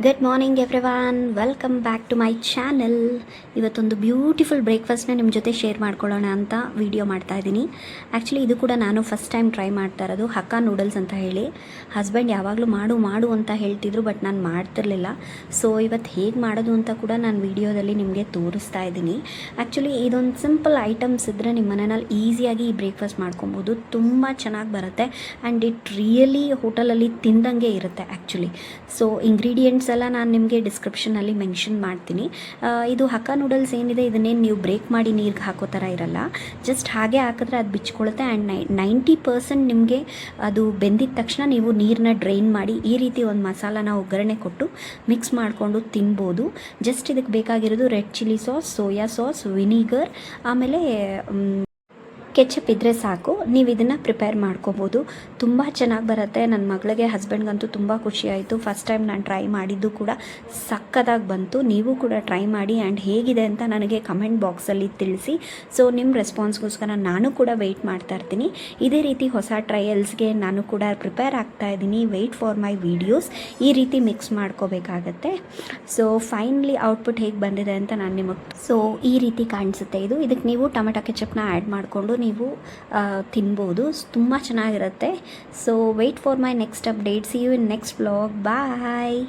Good morning everyone, welcome back to my channel. ಇವತ್ತೊಂದು beautiful ಬ್ರೇಕ್ಫಾಸ್ಟ್ನ ನಿಮ್ಮ ಜೊತೆ ಶೇರ್ ಮಾಡ್ಕೊಳ್ಳೋಣ ಅಂತ ವಿಡಿಯೋ ಮಾಡ್ತಾ ಇದ್ದೀನಿ. ಆ್ಯಕ್ಚುಲಿ ಇದು ಕೂಡ ನಾನು ಫಸ್ಟ್ ಟೈಮ್ ಟ್ರೈ ಮಾಡ್ತಾ ಇರೋದು. ಹಕ್ಕಾ ನೂಡಲ್ಸ್ ಅಂತ ಹೇಳಿ ಹಸ್ಬೆಂಡ್ ಯಾವಾಗಲೂ ಮಾಡು ಅಂತ ಹೇಳ್ತಿದ್ರು, ಬಟ್ ನಾನು ಮಾಡ್ತಿರ್ಲಿಲ್ಲ. ಸೊ ಇವತ್ತು ಹೇಗೆ ಮಾಡೋದು ಅಂತ ಕೂಡ ನಾನು ವಿಡಿಯೋದಲ್ಲಿ ನಿಮಗೆ ತೋರಿಸ್ತಾ ಇದ್ದೀನಿ. ಆ್ಯಕ್ಚುಲಿ ಇದೊಂದು ಸಿಂಪಲ್ ಐಟಮ್ಸ್ ಇದ್ದರೆ ನಿಮ್ಮ ಮನೆಯಲ್ಲಿ ಈಸಿಯಾಗಿ ಈ ಬ್ರೇಕ್ಫಾಸ್ಟ್ ಮಾಡ್ಕೊಬೋದು. ತುಂಬ ಚೆನ್ನಾಗಿ ಬರುತ್ತೆ ಆ್ಯಂಡ್ ಇಟ್ ರಿಯಲಿ ಹೋಟೆಲಲ್ಲಿ ತಿಂದಂಗೆ ಇರುತ್ತೆ ಆ್ಯಕ್ಚುಲಿ. ಸೊ ಇಂಗ್ರೀಡಿಯೆಂಟ್ಸ್ ಎಲ್ಲ ನಾನು ನಿಮಗೆ ಡಿಸ್ಕ್ರಿಪ್ಷನಲ್ಲಿ ಮೆನ್ಷನ್ ಮಾಡ್ತೀನಿ. ಇದು ಹಕ್ಕಾ ನೂಡಲ್ಸ್ ಏನಿದೆ, ಇದನ್ನೇನು ನೀವು ಬ್ರೇಕ್ ಮಾಡಿ ನೀರಿಗೆ ಹಾಕೋ ಥರ ಇರಲ್ಲ. ಜಸ್ಟ್ ಹಾಗೆ ಹಾಕಿದ್ರೆ ಅದು ಬಿಚ್ಕೊಳುತ್ತೆ ಆ್ಯಂಡ್ 90% ನಿಮಗೆ ಅದು ಬೆಂದಿದ ತಕ್ಷಣ ನೀವು ನೀರನ್ನ ಡ್ರೈನ್ ಮಾಡಿ ಈ ರೀತಿ ಒಂದು ಮಸಾಲಾನ ಒಗ್ಗರಣೆ ಕೊಟ್ಟು ಮಿಕ್ಸ್ ಮಾಡಿಕೊಂಡು ತಿನ್ಬೋದು. ಜಸ್ಟ್ ಇದಕ್ಕೆ ಬೇಕಾಗಿರೋದು red chilli sauce, soya sauce, vinegar, ಆಮೇಲೆ ಕೆಚಪ್ ಇದ್ದರೆ ಸಾಕು. ನೀವು ಇದನ್ನು ಪ್ರಿಪೇರ್ ಮಾಡ್ಕೋಬೋದು. ತುಂಬ ಚೆನ್ನಾಗಿ ಬರುತ್ತೆ. ನನ್ನ ಮಗಳಿಗೆ, ಹಸ್ಬೆಂಡ್ಗಂತೂ ತುಂಬ ಖುಷಿಯಾಯಿತು. ಫಸ್ಟ್ ಟೈಮ್ ನಾನು ಟ್ರೈ ಮಾಡಿದ್ದು ಕೂಡ ಸಕ್ಕತ್ತಾಗಿ ಬಂತು. ನೀವು ಕೂಡ ಟ್ರೈ ಮಾಡಿ ಆ್ಯಂಡ್ ಹೇಗಿದೆ ಅಂತ ನನಗೆ ಕಮೆಂಟ್ ಬಾಕ್ಸಲ್ಲಿ ತಿಳಿಸಿ. ಸೊ ನಿಮ್ಮ ರೆಸ್ಪಾನ್ಸ್ಗೋಸ್ಕರ ನಾನು ಕೂಡ ವೆಯ್ಟ್ ಮಾಡ್ತಾ ಇರ್ತೀನಿ. ಇದೇ ರೀತಿ ಹೊಸ ಟ್ರಯಲ್ಸ್ಗೆ ನಾನು ಕೂಡ ಪ್ರಿಪೇರ್ ಆಗ್ತಾ ಇದ್ದೀನಿ. Weight for my videos. ಈ ರೀತಿ ಮಿಕ್ಸ್ ಮಾಡ್ಕೋಬೇಕಾಗತ್ತೆ. ಸೊ ಫೈನಲಿ ಔಟ್ಪುಟ್ ಹೇಗೆ ಬಂದಿದೆ ಅಂತ ನಾನು ಈ ರೀತಿ ಕಾಣಿಸುತ್ತೆ. ಇದಕ್ಕೆ ನೀವು ಟೊಮೆಟೊ ಕೆಚಪ್ನ ಆ್ಯಡ್ ಮಾಡಿಕೊಂಡು ನೀವು ತಿನ್ಬೋದು. ತುಂಬ ಚೆನ್ನಾಗಿರುತ್ತೆ. So wait for my next update. See you in next vlog. Bye.